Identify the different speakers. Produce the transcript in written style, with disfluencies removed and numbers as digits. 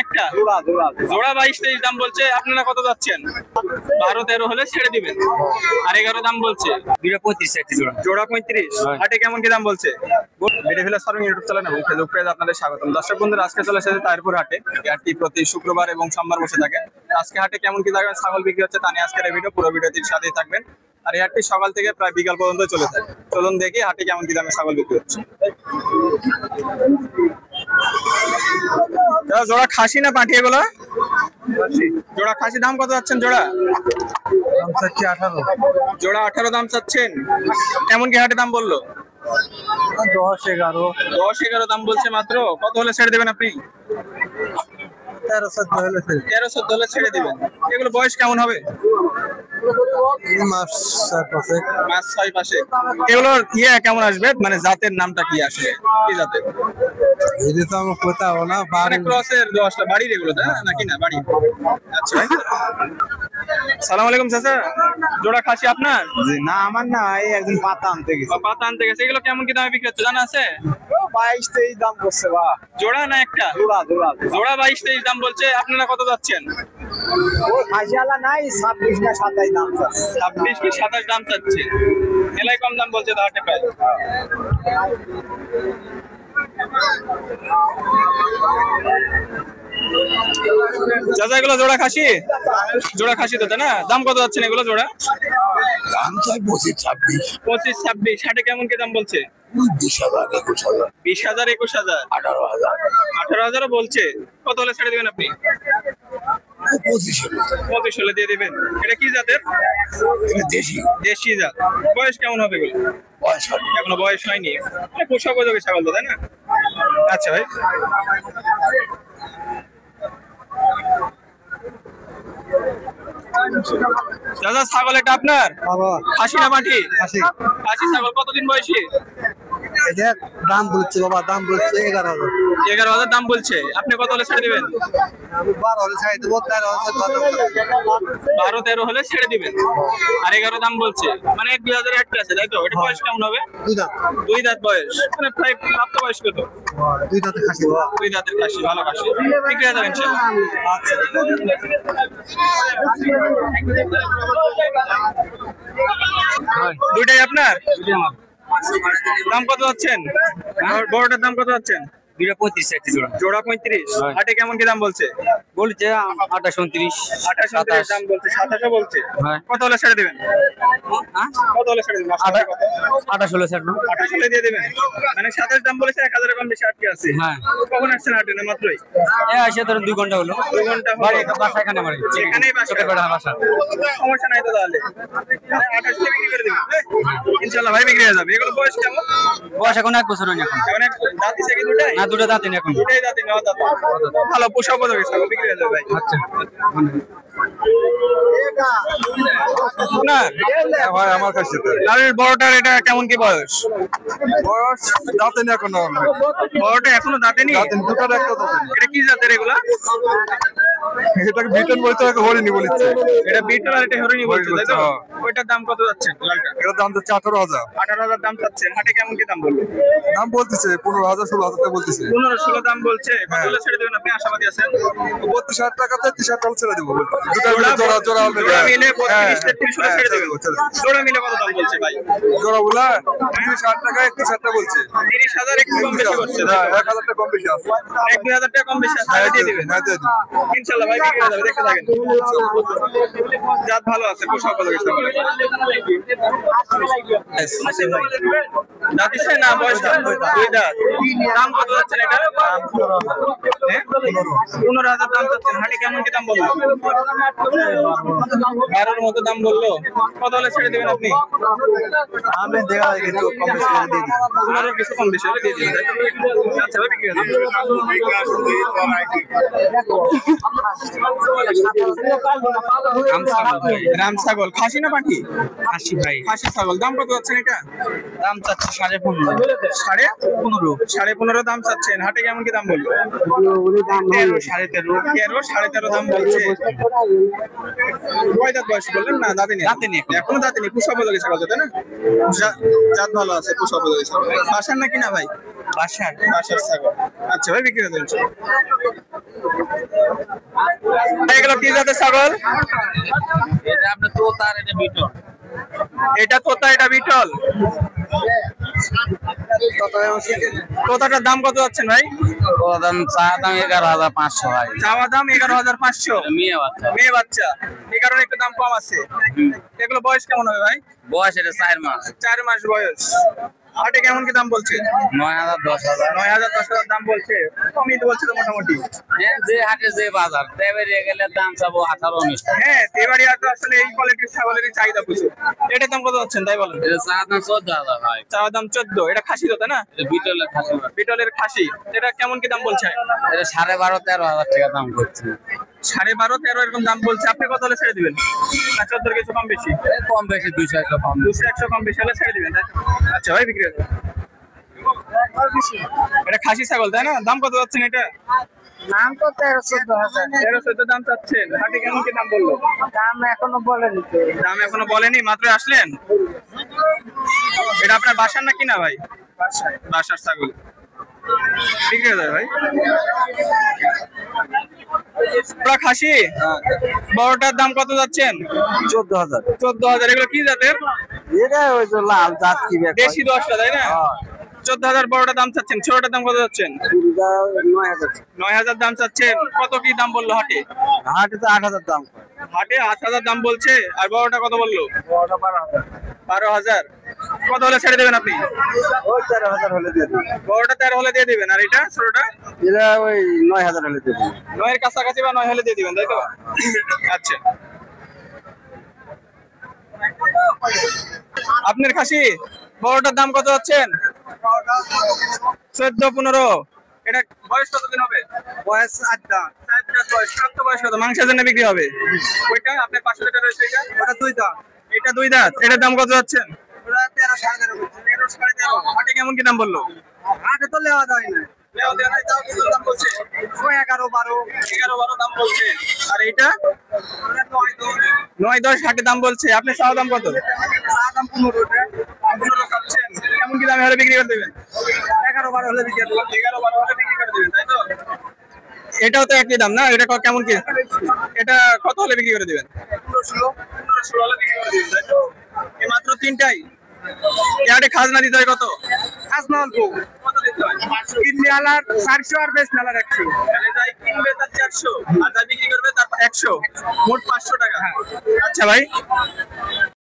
Speaker 1: একটা জোড়া 22-23 দাম বলছে, আপনারা কত যাচ্ছেন? 12-13 হলে ছেড়ে দিবেন। আর 11 দাম বলছে।
Speaker 2: দুইটা 35 একটা জোড়া।
Speaker 1: জোড়া 35। হাটে কেমন কি দাম বলছে? ভিডিও ফার্মিং ইউটিউব চ্যানেল এবং ফেসবুক পেজে আপনাদের স্বাগতম। দর্শক বন্ধুরা, আজকে চলে এসেছে তাহিরপুর হাটে। এই হাটটি প্রতি শুক্রবার এবং সোমবার বসে থাকে। আজকে হাটে কেমন কি দামে ছাগল বিক্রি হচ্ছে তা নিয়ে আজকের এই ভিডিও, পুরো ভিডিওটির সাথেই থাকবেন। আর এই হাটটি সকাল থেকে প্রায় বিকাল পর্যন্ত চলে থাকে। চলুন দেখি হাটে কেমন কি দামে ছাগল বিক্রি হচ্ছে। জোড়া খাসি না পাঠি এগুলো? জোড়া খাসি। দাম কত যাচ্ছেন জোড়া?
Speaker 2: দাম চাচ্ছি 18।
Speaker 1: জোড়া 18 দাম চাচ্ছেন। কেমন কি হাটে দাম বললো? 10-11 দাম বলছে মাত্র। কত হলে ছেড়ে দেবেন আপনি? 13-14 হলে ছেড়ে দিবেন। এগুলো বয়স কেমন হবে?
Speaker 2: মাস
Speaker 1: 6 মাসে। এগুলোর কেমন আসবে, মানে জাতের নামটা কি আসলে, কি জাতের? ক্রসের 10টা বাড়ির এগুলো নাকি না বাড়ি? আচ্ছা। সালাম আলাইকুম চাচা, জোড়া খাসি আপনার?
Speaker 2: না আমার না, এই একদিন পাতা আনতে গেছে।
Speaker 1: পাতা আনতে গেছে। এগুলো কেমন কি দামে বিক্রি হচ্ছে জানা আছে?
Speaker 2: 22-23 দাম করছে বা
Speaker 1: জোড়া না একটা? জোড়া 22-23 দাম বলছে, আপনারা কত যাচ্ছেন?
Speaker 2: খাসিয়ালা নাই, 26 না 27 দাম চাচ্ছে।
Speaker 1: 26 কি 27 দাম চাচ্ছে। মেলায় কম দাম বলছে হাটে প্রায়। চাচা এগুলো জোড়া খাসি? জোড়া খাসি তো, তাই না? দাম কত যাচ্ছেন এগুলো জোড়া?
Speaker 2: দাম চাই
Speaker 1: 25-26। হাটে কেমন কি দাম বলছে?
Speaker 2: 20,000 21,000
Speaker 1: 20,000 21,000
Speaker 2: 18,000
Speaker 1: 18,000 বলছে। কত হলে ছেড়ে দিবেন আপনি? 25 হলে দিয়ে দিবেন। এটা কি জাতের? দেশি জাত। বয়স কেমন হবে এগুলো? এখনো বয়স হয়নি। পোষা উপযোগী ছাগল তো, তাই না? আচ্ছা ভাই। দাদা ছাগল এটা আপনার? খাসি না পাঠি? খাসি ছাগল। কতদিন বয়সী?
Speaker 2: দাম বলছে বাবা, দাম বলছে 11,000।
Speaker 1: 11,000 দাম বলছে। আপনি কত হলে ছেড়ে দিবেন?
Speaker 2: 12 হলে ছেড়ে দেবো।
Speaker 1: 12-13 হলে ছেড়ে দিবেন। আর 11 দাম বলছে, মানে 2000 একটা আছে, তাই তো? এটা বয়স কেমন হবে? 2 দাঁত বয়স, মানে প্রায় প্রাপ্ত বয়স কত?
Speaker 2: 2 দাঁতের খাসি।
Speaker 1: 2 দাঁতের খাসি, ভালো খাসি। বিক্রি হয়ে যাবে ইনশাআল্লাহ। দুইটাই আপনার? দাম কত যাচ্ছেন? বড়টার দাম কত যাচ্ছেন?
Speaker 2: দুইটা 35 একটা জোড়া।
Speaker 1: জোড়া 35। হাটে কেমন কি দাম বলছে?
Speaker 2: বলছে 28-29।
Speaker 1: 28 দাম বলছে। 27 বলছে। কত হলে ছেড়ে দিবেন? কত হলে ছেড়ে দিবেন?
Speaker 2: 28 হলে ছাড়বো।
Speaker 1: 28 হলে দিয়ে দিবেন। মানে 27 দাম বলেছে, 1000 কম বেশি আটকে আছে।
Speaker 2: হ্যাঁ।
Speaker 1: কখন আসছেন হাটে? না মাত্রই?
Speaker 2: আসে ধরুন 2 ঘন্টা হলো।
Speaker 1: 2 ঘন্টা
Speaker 2: বাড়ি বাসা এখানে বাড়ি।
Speaker 1: এখানেই বাসা?
Speaker 2: বাসা।
Speaker 1: সমস্যা নাই তো তাহলে। 28 তে বিক্রি করে দিবেন। ইনশাআল্লাহ ভাই বিক্রি হয়ে যাবে। এগুলো বয়স কেমন?
Speaker 2: বয়স এখন 1 বছর হয়নি। এখন
Speaker 1: দাঁত থেকে দুটাই?
Speaker 2: না, দুটো দাঁত নেই এখন।
Speaker 1: দুটাই দাঁত নেই। ভালো পোষা উপযোগী ছাগল, বিক্রি হয়ে যাবে ভাই।
Speaker 2: আচ্ছা।
Speaker 1: ভাই আমার কাছে বড়টার এটা কেমন কি বয়স?
Speaker 2: বয়স দাঁতে নেই এখনো।
Speaker 1: বড়টা এখনো দাঁতে নেই?
Speaker 2: দুটার একটা দাঁতে।
Speaker 1: এটা কি জাতের এগুলা?
Speaker 2: এটাকে বিটন বলতে হরিণী বলছে।
Speaker 1: এটা বিটল আর এটা হরিণী বলছে, তাই তো? ওইটার দাম কত যাচ্ছে লালটা?
Speaker 2: এটার দাম যাচ্ছে 18,000।
Speaker 1: 18,000 দাম চাচ্ছে। হাটে কেমন কি দাম বললো?
Speaker 2: দাম বলতেছে 15,000 16,000 টাকা বলতেছে।
Speaker 1: 15-16 দাম বলছে। কত হলে ছেড়ে দেবেন আপনি? আশাবাদী আছেন?
Speaker 2: 32,000 টাকা 33,000 টাকা ছেড়ে দেবো। দুটো জোড়া
Speaker 1: মিলে 32-33 হলে ছেড়ে দেবেন। জোড়া মিলে কত দাম বলছে ভাই?
Speaker 2: জোড়া গুলা 30,000 টাকা 31,000 টাকা বলছে।
Speaker 1: 30,000 একটু কম বেশি করছে।
Speaker 2: 1,000 টাকা কম বেশি আছে।
Speaker 1: 1-2,000 টাকা কম বেশি আছে, দিয়ে দিবেন। ইনশাআল্লাহ ভাই বিক্রি হয়ে যাবে, দেখতে থাকেন। জাত ভালো আছে, পোষা উপযোগী ছাগল। দাঁত দিচ্ছে না? বয়স 2 দাঁত। দাম কত যাচ্ছেন এটা? 15,000 দাম চাচ্ছেন। হাটে কেমন কি দাম বললো? 12,000 মতো দাম বললো। কত হলে ছেড়ে দেবেন আপনি?
Speaker 2: আমি দেখা একটু কম বেশি করে দিয়ে দিই।
Speaker 1: 15 কিছু কম বেশি হলে দিয়ে দিবেন। আচ্ছা ভাই বিক্রি হয়ে যাবে। রাম ছাগল। খাসি না পাঠি? কি?
Speaker 3: খাসি ভাই,
Speaker 1: খাসি ছাগল। দাম কত যাচ্ছেন এটা?
Speaker 3: দাম চাচ্ছে 15.5।
Speaker 1: 15.5 দাম চাচ্ছেন। হাটে কেমন কি দাম বললো?
Speaker 3: 13, 13.5।
Speaker 1: 13.5 দাম বলছে। কয় দাঁত বয়স বললেন? না দাঁতে নেই।
Speaker 3: দাঁতে নেই এখনো।
Speaker 1: এখনো দাঁতে নেই। পুষা উপযোগী ছাগল তো, তাই না? জাত ভালো আছে, পুষা উপযোগী ছাগল। বাসার নাকি না ভাই?
Speaker 3: বাসার
Speaker 1: বাসার ছাগল। আচ্ছা ভাই, বিক্রি করে দেবেন। এগুলো কি জাতের ছাগল?
Speaker 3: এটা আপনার তোতা আর এটা বিটল।
Speaker 1: এটা তোতা, এটা বিটল। তোতাটার দাম কত যাচ্ছেন ভাই?
Speaker 3: ওর দাম চা দাম 11,500 ভাই।
Speaker 1: চাওয়া দাম 11,500।
Speaker 3: মেয়ে বাচ্চা।
Speaker 1: মেয়ে বাচ্চা, এই কারণে একটু দাম কম আছে। এগুলো বয়স কেমন হবে ভাই?
Speaker 3: বয়স এটা 4 মাস।
Speaker 1: 4 মাস বয়স। হাটে কেমন কি দাম বলছে?
Speaker 3: 9,000, 10,000।
Speaker 1: 9,000 10,000 দাম বলছে। কমই তো বলছে তো মোটামুটি।
Speaker 3: যে হাটে যে বাজার তেবারে গেলে দাম চাবো 18-19।
Speaker 1: হ্যাঁ, এবারে তো আসলে এই কোয়ালিটির ছাগলেরই চাহিদা প্রচুর। এটার দাম কত যাচ্ছেন তাই বলেন?
Speaker 3: এটা চা দাম 14,000 ভাই।
Speaker 1: চাওয়া দাম 14। এটা খাসি তো, তাই না?
Speaker 3: এটা বিটলের খাসি ভাই।
Speaker 1: বিটলের খাসি। এটা কেমন কি দাম বলছে?
Speaker 3: এটা 12,500-13,000 টাকা দাম করছে।
Speaker 1: 12,500-13,000 এরকম দাম বলছে। আপনি কত হলে ছেড়ে দিবেন? না 14 কিছু কম বেশি?
Speaker 3: এই কম বেশি 200 কম।
Speaker 1: 200-100 কম বেশি হলে ছেড়ে দিবেন, তাই? আচ্ছা ভাই, বিক্রি হবে। এটা খাসি ছাগল, তাই না? দাম কত যাচ্ছেন এটা?
Speaker 2: নাম তো 13-14 হাজার।
Speaker 1: 13-14 দাম চাচ্ছেন। হাটে কেমন কি দাম বললো?
Speaker 2: দাম এখনো বলেনি তো।
Speaker 1: দাম এখনো বলেনি, মাত্র আসলেন। এটা আপনার বাসার নাকি না ভাই? বাসার ছাগল। বিক্রি হয়ে যাবে ভাই। ওরা খাসি বড়টার দাম কত যাচ্ছেন?
Speaker 2: 14,000।
Speaker 1: 14,000। এগুলো কি জাতের?
Speaker 2: এটা ওই যে লাল জাত কি
Speaker 1: দেশি 10টা, তাই না? 14,000 বড়টা দাম চাচ্ছেন। ছোটটার দাম কত যাচ্ছেন?
Speaker 2: 9,000।
Speaker 1: 9,000 দাম চাচ্ছেন। কত কি দাম বললো হাটে?
Speaker 2: হাটে তো 8,000 দাম।
Speaker 1: হাটে 8,000 দাম বলছে। আর বড়টা কত বললো?
Speaker 2: বড়টা 12,000।
Speaker 1: 12,000। কত হলে ছেড়ে দেবেন আপনি?
Speaker 2: ওই 13,000 হলে দিয়ে দিবি।
Speaker 1: বড়টা 13 হলে দিয়ে দিবেন। আর এটা ছোটটা?
Speaker 2: এটা ওই 9,000 হলে দিয়ে দিবি।
Speaker 1: 9 এর কাছাকাছি বা 9 হলে দিয়ে দিবেন, তাই তো? আচ্ছা। আপনার খাসি বড়টার দাম কত যাচ্ছেন? 14-15। এটা বয়স কতদিন হবে?
Speaker 2: বয়স 8 দাম।
Speaker 1: 4 দাঁত বয়স। প্রাপ্ত বয়স কত? মাংসের জন্য বিক্রি হবে। ওইটা আপনার পাশে যেটা রয়েছে এটা?
Speaker 2: ওটা 2 দাম।
Speaker 1: এটা 2 দাঁত। এটার দাম কত যাচ্ছেন?
Speaker 2: ওটা 13-13.5 করছে।
Speaker 1: 13-13.5। হাটে কেমন কি দাম বললো?
Speaker 2: হাটে তো লেওয়া যায় না।
Speaker 1: লেও দেয়া নাই, তাও কিছু দাম বলছে।
Speaker 2: 11-12।
Speaker 1: 11-12 দাম বলছে। আর এইটা? 9-10 হাটে দাম বলছে। আপনি চাওয়া দাম কত?
Speaker 2: দাম 15 টাকা।
Speaker 1: 15 চাচ্ছেন। কেমন কি দামে হলে বিক্রি করে দেবেন?
Speaker 2: 11-12 হলে বিক্রি করব।
Speaker 1: 11-12 হলে বিক্রি করে দেবেন, তাই তো? এটাও তো একই দাম না? এটা কেমন কি? এটা কত হলে বিক্রি করে দিবেন? 15-16 হলে বিক্রি করে দিবেন, তাই তো? এই মাত্র 3টাই। ইয়ারে খাজনা দিতে হয় কত?
Speaker 2: খাজনা অল্প।
Speaker 1: কত দিতে হয়?
Speaker 2: কিনলে আলার 400 আর বেচলে আলার 100।
Speaker 1: তাহলে যাই কিনবে তার 400 আর যাই বিক্রি করবে তার 100, মোট 500 টাকা। আচ্ছা ভাই।